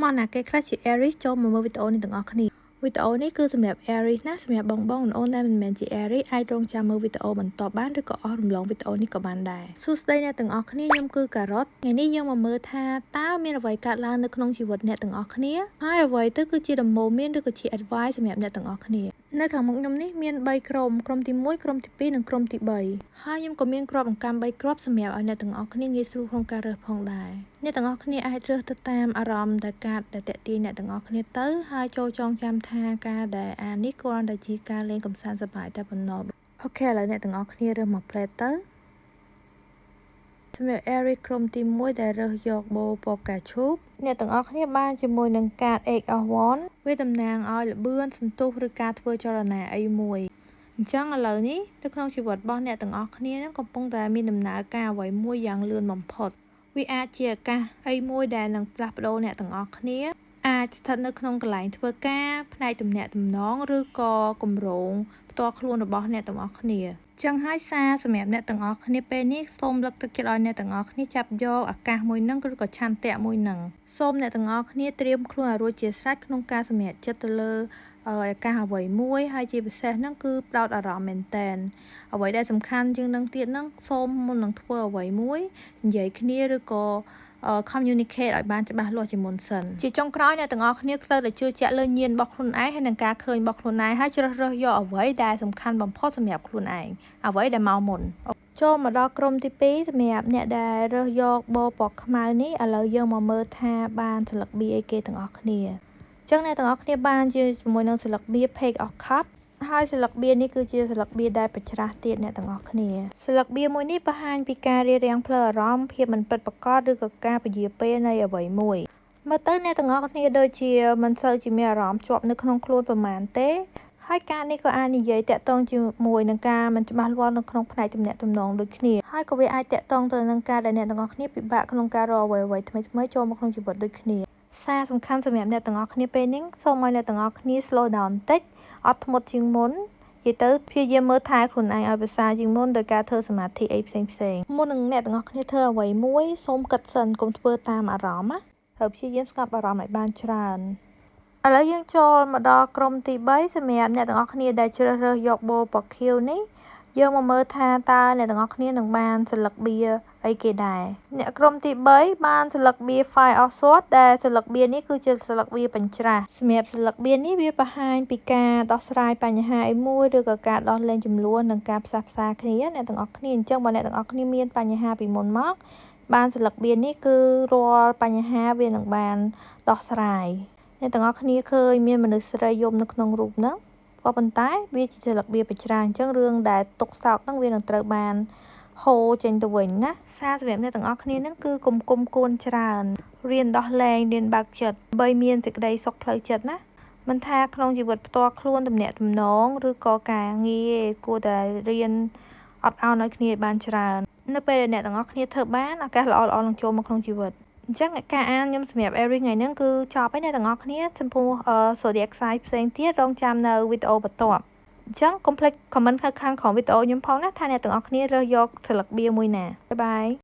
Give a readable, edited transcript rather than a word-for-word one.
មកណាគេខ្លះជា Aries ចូលមកមើលវីដេអូនេះទាំងអស់គ្នាវីដេអូនេះគឺសម្រាប់ Aries ណាសម្រាប់បងអូនដែលមិនមែនជា Aries អាចរងចាំមើលវីដេអូបន្តបានឬក៏អស់រំលងវីដេអូនេះក៏បានដែរសួស្តីអ្នកទាំងអស់គ្នាខ្ញុំគឺការ៉ុតថ្ងៃនេះយើងមកមើលថាតើមានអ្វីកើតឡើងនៅក្នុងជីវិតអ្នកទាំងអស់គ្នាហើយអ្វីទៅគឺជាដំបូន្មានឬក៏ជា advice សម្រាប់អ្នកទាំងអស់គ្នានៅខាងមុខខ្ញុំនេះមាន3ក្រុមទី1ក្រុមទី2និងក្រុមទី3ហើយខ្ញុំក៏មានគ្រាប់អង្កាំ3គ្រាប់សម្រាប់ឲ្យអ្នកទាំងអស់គ្នាងាយស្រួលក្នុងការរើសផងដែរអ្នកទាំងអស់គ្នាអាចរើសទៅតាមអារម្មណ៍ដែលកាត់ដែលតាក់ទាញអ្នកទាំងអស់គ្នាទៅហើយចូលចងចាំថាការដែលអាននេះគ្រាន់តែជាការលេងកម្សាន្តសប្បាយតែប៉ុណ្ណោះអូខេឥឡូវអ្នកទាំងអស់គ្នារើសមកផ្លែទៅសម្រាប់ Eric ក្រុមទី1ដែលរើសយកបូពណ៌ផ្កាឈូកអ្នកទាំងអស់គ្នាបានជាមួយនឹងកាត Eight of Wands វាតំណាងឲ្យល្បឿនសន្ទុះឬការធ្វើចលនាអីមួយអញ្ចឹងឥឡូវនេះនៅក្នុងជីវិតរបស់អ្នកទាំងអស់គ្នានឹងកំពុងតែមានដំណើរការអ្វីមួយយ៉ាងលឿនបំផុតវាអាចជាឱកាសអីមួយដែលនឹងផ្លាស់ប្ដូរអ្នកទាំងអស់គ្នាអាចស្ថិតនៅក្នុងកន្លែងធ្វើការផ្នែកទំនាក់ទំនងឬក៏គម្រោងផ្ទាល់ខ្លួនរបស់អ្នកទាំងអស់គ្នាចឹងហើយសារសម្រាប់អ្នកទាំងអស់គ្នាពេលនេះសូមលើកទឹកចិត្តឲ្យអ្នកទាំងអស់គ្នាចាប់យកឱកាសមួយហ្នឹងឬក៏ឆន្ទៈមួយហ្នឹងសូមអ្នកទាំងអស់គ្នាត្រៀមខ្លួនឲ្យរួចជាស្រេចក្នុងការសម្រេចចិត្តទៅលើឱកាសអ្វីមួយហើយជាពិសេសហ្នឹងគឺផ្ដោតអារម្មណ៍មែនតែនអ្វីដែលសំខាន់ជាងនឹងទៀតហ្នឹងសូមមុននឹងធ្វើអ្វីមួយនិយាយគ្នាឬក៏communicate ឲ្យបានច្បាស់លាស់ជាមុនសិនជាចុងក្រោយអ្នកទាំងអស់គ្នាត្រូវតែជឿជាក់លើញាណរបស់ខ្លួនឯងហើយនឹងការឃើញរបស់ខ្លួនឯងហើយជ្រើសរើសយកអ្វីដែលសំខាន់បំផុតសម្រាប់ខ្លួនឯងអ្វីដែលមកមុនចូលមកដល់ក្រុមទី2សម្រាប់អ្នកដែលរើសយកបូពណ៌ខ្មៅនេះឥឡូវយើងមកមើលថាបានស្លឹកបៀអីគេទាំងអស់គ្នាចឹងអ្នកទាំងអស់គ្នាបានជាមួយនឹងស្លឹកបៀ Page of Cups ហើយស្លឹកបៀនេះគឺជាស្លឹកបៀដែលប្រច្រាស់ទៀតអ្នកទាំងអស់គ្នាស្លឹកបៀមួយនេះបង្ហាញពីការរារាំងផ្លូវអារម្មណ៍ភាពមិនពិតប្រាកដឬក៏ការពជាពេលនៃអ្វីមួយមើលទៅអ្នកទាំងអស់គ្នាដូចជាមិនសូវជាមានអារម្មណ៍ជាប់នៅក្នុងខ្លួនប្រហែលទេហើយការនេះក៏អាចនិយាយតាក់ទងជាមួយនឹងការមិនច្បាស់លាស់នៅក្នុងផ្នែកទំនាក់ទំនងដូចគ្នាហើយក៏វាអាចតាក់ទងទៅនឹងការដែលអ្នកទាំងអស់គ្នាពិបាកក្នុងការរកអ្វីៗថ្មីៗចូលមកក្នុងជីវិតដូចគ្នាសារសំខាន់សម្រាប់អ្នកទាំងអស់គ្នាពេលនេះសូមឲ្យអ្នកទាំងអស់គ្នា slow down បន្តិចអត់ធ្មត់ជាងមុននិយាយទៅព្យាយាមមើលថែខ្លួនឯងឲ្យប្រសើរជាងមុនដោយការធ្វើសមាធិអីផ្សេងមុននឹងអ្នកទាំងអស់គ្នាធ្វើអ្វីមួយសូមគិតសិនកុំធ្វើតាមអារម្មណ៍ណាត្រូវព្យាយាមស្ងប់អារម្មណ៍ឲ្យបានច្រើនឥឡូវយើងចូលមកដល់ក្រុមទី3សម្រាប់អ្នកទាំងអស់គ្នាដែលជ្រើសរើសយកបូពណ៌ខៀវនេះយើងមកមើលថាតើអ្នកទាំងអស់គ្នានឹងបានស្លឹកបៀអីគេដែរអ្នកក្រុមទី3បានស្លឹកបៀ Five of Swords ដែលស្លឹកបៀនេះគឺជាស្លឹកបៀបញ្ច្រាសសម្រាប់ស្លឹកបៀនេះវាបង្ហាញពីការដោះស្រាយបញ្ហាអីមួយឬក៏ការដោះលែងចំនួននិងការផ្សះផ្សាគ្នាអ្នកទាំងអស់គ្នាអញ្ចឹងបើអ្នកទាំងអស់គ្នាមានបញ្ហាពីមុនមកបានស្លឹកបៀនេះគឺរាល់បញ្ហាវានឹងបានដោះស្រាយអ្នកទាំងអស់គ្នាឃើញមានមនុស្សស្រីយំនៅក្នុងរូបហ្នឹងក៏ប៉ុន្តែវាជាស្លឹកបៀបច្រាអញ្ចឹងរឿងដែលទុកសោកហ្នឹងវានឹងត្រូវបានហូរចេញទៅវិញណាសារសម្រាប់អ្នកទាំងអស់គ្នាហ្នឹងគឺគុំគួនច្រើនរៀនដោះលែងរៀនបើកចិត្តដើម្បីមានសេចក្តីសុខផ្លូវចិត្តណាមិនថាក្នុងជីវិតផ្ទាល់ខ្លួនទំនាក់ទំនងឬក៏ការងារគួរតែរៀនអត់ឱនឲ្យគ្នាឲ្យបានច្រើននៅពេលដែលអ្នកទាំងអស់គ្នាធ្វើបានឱកាសល្អៗនឹងចូលមកក្នុងជីវិតអញ្ចឹងការអានខ្ញុំសម្រាប់ Eric ថ្ងៃហ្នឹងគឺចប់ហើយអ្នកទាំងអស់គ្នាចំពោះ zodiac sign ផ្សេងទៀតរងចាំនៅវីដេអូបន្ទាប់អញ្ចឹងកុំភ្លេច comment ខាងក្រោមវីដេអូខ្ញុំផងណាថាអ្នកទាំងអស់គ្នារើសយកស្លឹកបៀមួយណាបាយបាយ